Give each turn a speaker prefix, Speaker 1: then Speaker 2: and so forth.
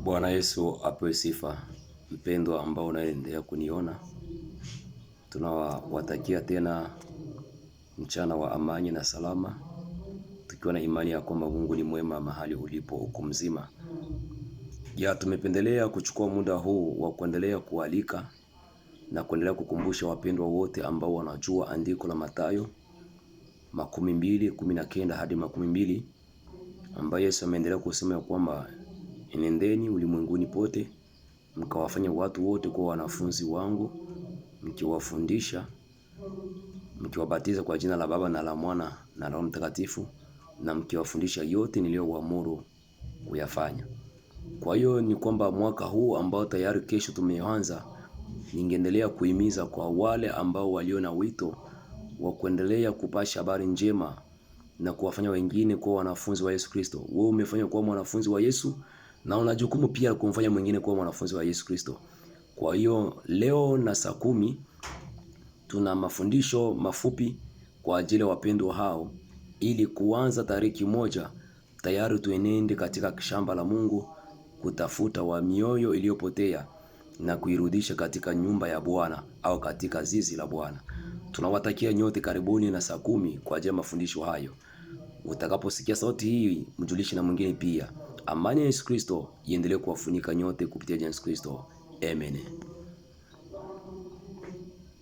Speaker 1: Bwana Yesu apewe sifa. Mpendwa ambao unaendelea kuniona, tunawatakia tena mchana wa amani na salama, tukiwa na imani ya kwamba Mungu ni mwema mahali ulipo uko mzima. Tumependelea kuchukua muda huu wa kuendelea kualika na kuendelea kukumbusha wapendwa wote ambao wanajua andiko la Mathayo 20:19 hadi 22, ambaye Yesu ameendelea kusema ya kwamba enendeni ulimwenguni pote mkawafanya watu wote kuwa wanafunzi wangu, mkiwafundisha, mkiwabatiza kwa jina la Baba na la Mwana na Roho Mtakatifu, na mkiwafundisha yote niliyowaamuru kuyafanya. Kwa hiyo ni kwamba mwaka huu ambao tayari kesho tumeanza, ningeendelea kuhimiza kwa wale ambao walio na wito wa kuendelea kupasha habari njema na kuwafanya wengine kuwa wanafunzi wa Yesu Kristo. Wewe umefanya kuwa mwanafunzi wa Yesu na una jukumu pia kumfanya mwingine kuwa mwanafunzi wa Yesu Kristo. Kwa hiyo leo na saa 10 tuna mafundisho mafupi kwa ajili ya wapendwa hao, ili kuanza tariki 1 tayari tuenende katika shamba la Mungu kutafuta wa mioyo iliyopotea na kuirudisha katika nyumba ya Bwana au katika zizi la Bwana. Tunawatakia nyote karibuni na saa 10 kwa ajili ya mafundisho hayo. Utakaposikia sauti hii, mjulishe na mwingine pia. Amani ya Yesu Kristo iendelee kuwafunika nyote kupitia Yesu Kristo. Amen.